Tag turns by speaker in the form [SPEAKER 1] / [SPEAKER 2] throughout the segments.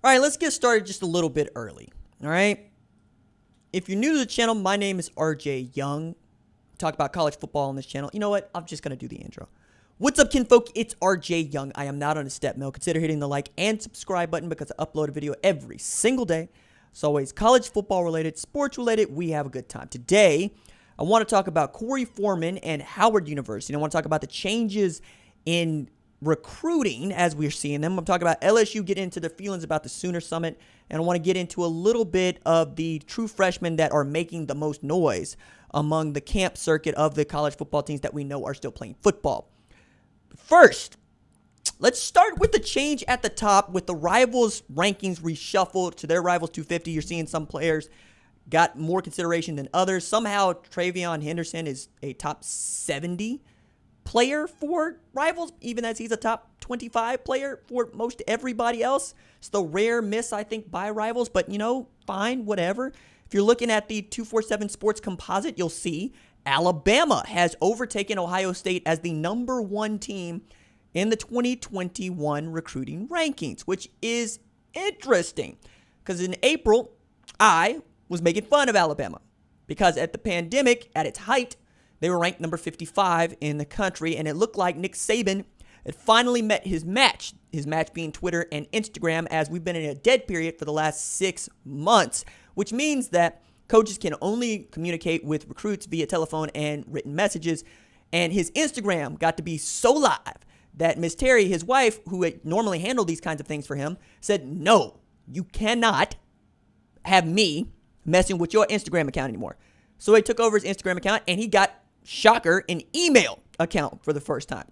[SPEAKER 1] All right, let's get started just a little bit early. All right. If you're new to the channel, my name is RJ Young. I talk about college football on this channel. You know what? I'm just going to do the intro. What's up, kinfolk? It's RJ Young. I am not on a step mill. Consider hitting the like and subscribe button because I upload a video every single day. It's always college football related, sports related. We have a good time. Today, I want to talk about Corey Foreman and Howard University. I want to talk about the changes in recruiting as we're seeing them. I'm talking about LSU getting into their feelings about the Sooner Summit, and I want to get into a little bit of the true freshmen that are making the most noise among the camp circuit of the college football teams that we know are still playing football. First, let's start with the change at the top with the Rivals rankings reshuffled to their Rivals 250. You're seeing some players got more consideration than others. Somehow, Travion Henderson is a top 70 player for Rivals, even as he's a top 25 player for most everybody else. It's the rare miss, I think, by Rivals, but, you know, fine, whatever. If you're looking at the 247 Sports Composite, you'll see Alabama has overtaken Ohio State as the #1 team in the 2021 recruiting rankings, which is interesting because in April, I was making fun of Alabama because at the pandemic, at its height, they were ranked number 55 in the country, and it looked like Nick Saban had finally met his match being Twitter and Instagram, as we've been in a dead period for the last 6 months, which means that coaches can only communicate with recruits via telephone and written messages, and his Instagram got to be so live that Miss Terry, his wife, who had normally handled these kinds of things for him, said, no, you cannot have me messing with your Instagram account anymore. So he took over his Instagram account, and he got, shocker, an email account for the first time.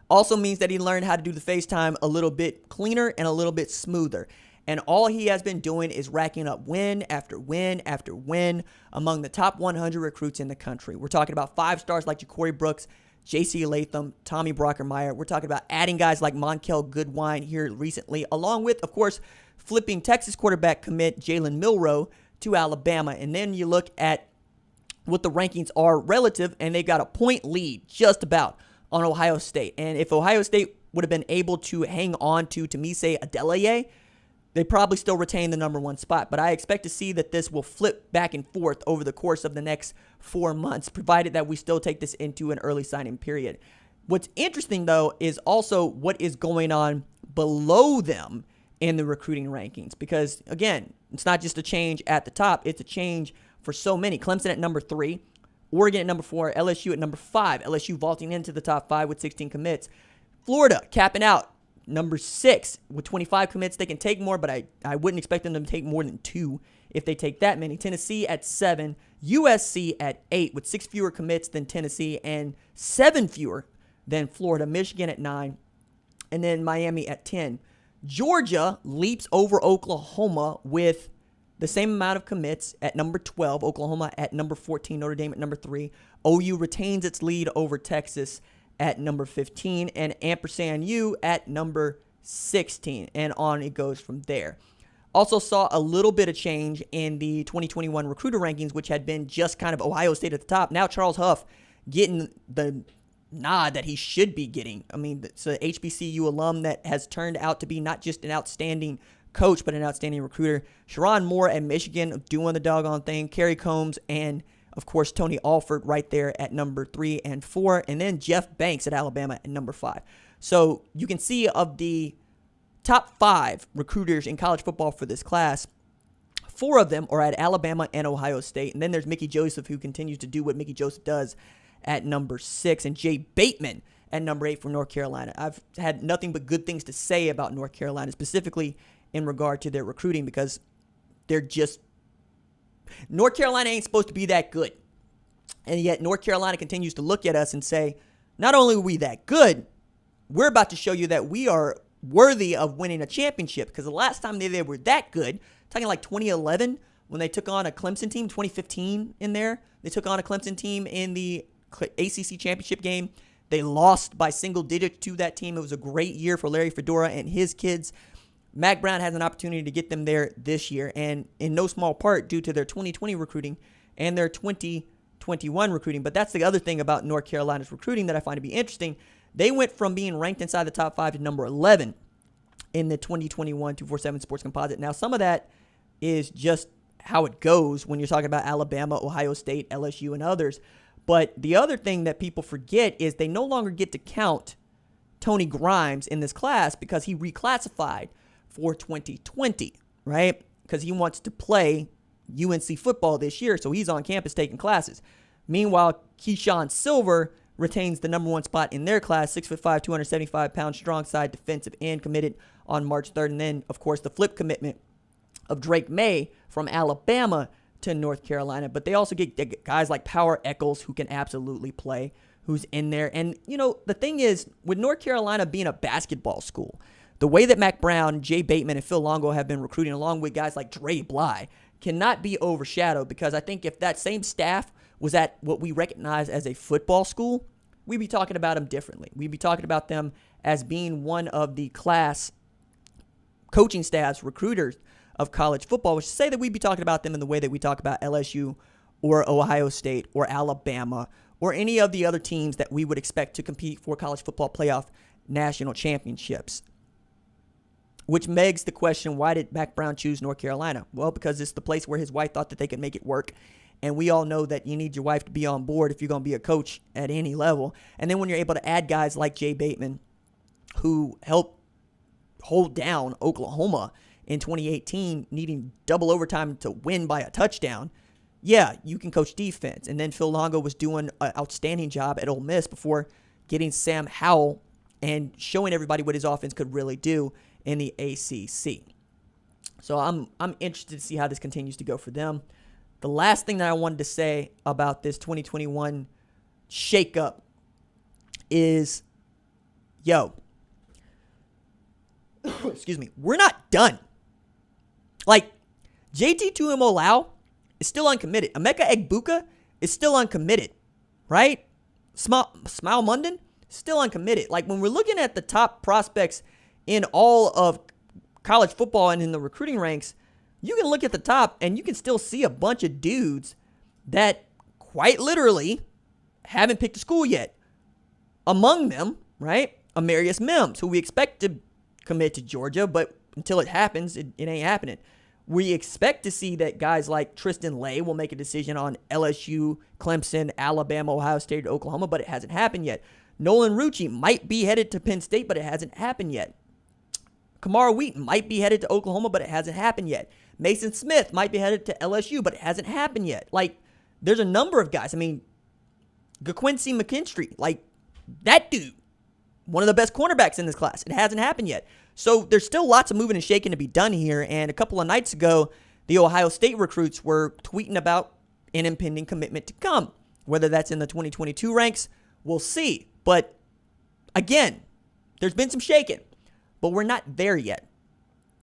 [SPEAKER 1] Also means that he learned how to do the FaceTime a little bit cleaner and a little bit smoother. And all he has been doing is racking up win after win after win among the top 100 recruits in the country. We're talking about 5 stars like Ja'Cory Brooks, J.C. Latham, Tommy Brockermeyer. We're talking about adding guys like Monkel Goodwine here recently, along with, of course, flipping Texas quarterback commit Jalen Milroe to Alabama. And then you look at what the rankings are relative, and they got a point lead just about on Ohio State. And if Ohio State would have been able to hang on to Tamise Adeleye, they probably still retain the #1 spot. But I expect to see that this will flip back and forth over the course of the next 4 months, provided that we still take this into an early signing period. What's interesting, though, is also what is going on below them in the recruiting rankings. Because, again, it's not just a change at the top. It's a change for so many. Clemson at number 3, Oregon at number 4, LSU at number 5. LSU vaulting into the top 5 with 16 commits. Florida capping out number 6 with 25 commits. They can take more, but I wouldn't expect them to take more than 2 if they take that many. Tennessee at 7, USC at 8 with 6 fewer commits than Tennessee and 7 fewer than Florida. Michigan at 9, and then Miami at 10. Georgia leaps over Oklahoma with the same amount of commits at number 12, Oklahoma at number 14, Notre Dame at number 3. OU retains its lead over Texas at number 15, and ampersand U at number 16, and on it goes from there. Also saw a little bit of change in the 2021 recruiter rankings, which had been just kind of Ohio State at the top. Now Charles Huff getting the nod that he should be getting. I mean, it's an HBCU alum that has turned out to be not just an outstanding coach, but an outstanding recruiter. Sharon Moore at Michigan doing the doggone thing. Kerry Combs and, of course, Tony Alford right there at number 3 and 4. And then Jeff Banks at Alabama at number 5. So you can see of the top 5 recruiters in college football for this class, 4 of them are at Alabama and Ohio State. And then there's Mickey Joseph, who continues to do what Mickey Joseph does at number 6. And Jay Bateman at number 8 from North Carolina. I've had nothing but good things to say about North Carolina, specifically in regard to their recruiting, because they're just, North Carolina ain't supposed to be that good. And yet North Carolina continues to look at us and say, not only are we that good, we're about to show you that we are worthy of winning a championship. Because the last time they were that good, talking like 2011, when they took on a Clemson team, 2015 in there, they took on a Clemson team in the ACC championship game. They lost by single digits to that team. It was a great year for Larry Fedora and his kids. Mack Brown has an opportunity to get them there this year, and in no small part due to their 2020 recruiting and their 2021 recruiting. But that's the other thing about North Carolina's recruiting that I find to be interesting. They went from being ranked inside the top 5 to number 11 in the 2021 247 Sports Composite. Now, some of that is just how it goes when you're talking about Alabama, Ohio State, LSU, and others. But the other thing that people forget is they no longer get to count Tony Grimes in this class because he reclassified for 2020, right? Because he wants to play UNC football this year, so he's on campus taking classes. Meanwhile, Keyshawn Silver retains the number one spot in their class, 6'5", 275-pound strong side defensive end, committed on March 3rd. And then, of course, the flip commitment of Drake May from Alabama to North Carolina. But they also get guys like Power Echols who can absolutely play, who's in there. And, you know, the thing is, with North Carolina being a basketball school, the way that Mack Brown, Jay Bateman, and Phil Longo have been recruiting, along with guys like Dre Bly, cannot be overshadowed, because I think if that same staff was at what we recognize as a football school, we'd be talking about them differently. We'd be talking about them as being one of the class coaching staffs, recruiters of college football, which is to say that we'd be talking about them in the way that we talk about LSU or Ohio State or Alabama or any of the other teams that we would expect to compete for college football playoff national championships. Which begs the question, why did Mack Brown choose North Carolina? Well, because it's the place where his wife thought that they could make it work. And we all know that you need your wife to be on board if you're going to be a coach at any level. And then when you're able to add guys like Jay Bateman, who helped hold down Oklahoma in 2018, needing double overtime to win by a touchdown, yeah, you can coach defense. And then Phil Longo was doing an outstanding job at Ole Miss before getting Sam Howell and showing everybody what his offense could really do in the ACC. So I'm interested to see how this continues to go for them. The last thing that I wanted to say about this 2021 shakeup is, excuse me, we're not done. Like, JT Tuimoloau is still uncommitted. Emeka Egbuka is still uncommitted, right? Smile Munden, still uncommitted. Like, when we're looking at the top prospects in all of college football and in the recruiting ranks, you can look at the top and you can still see a bunch of dudes that quite literally haven't picked a school yet. Among them, right, Amarius Mims, who we expect to commit to Georgia, but until it happens, it ain't happening. We expect to see that guys like Tristan Lay will make a decision on LSU, Clemson, Alabama, Ohio State, Oklahoma, but it hasn't happened yet. Nolan Rucci might be headed to Penn State, but it hasn't happened yet. Kamara Wheaton might be headed to Oklahoma, but it hasn't happened yet. Mason Smith might be headed to LSU, but it hasn't happened yet. Like, there's a number of guys. I mean, GaQuincy McKinstry, like, that dude, one of the best cornerbacks in this class. It hasn't happened yet. So there's still lots of moving and shaking to be done here. And a couple of nights ago, the Ohio State recruits were tweeting about an impending commitment to come. Whether that's in the 2022 ranks, we'll see. But again, there's been some shaking, but we're not there yet.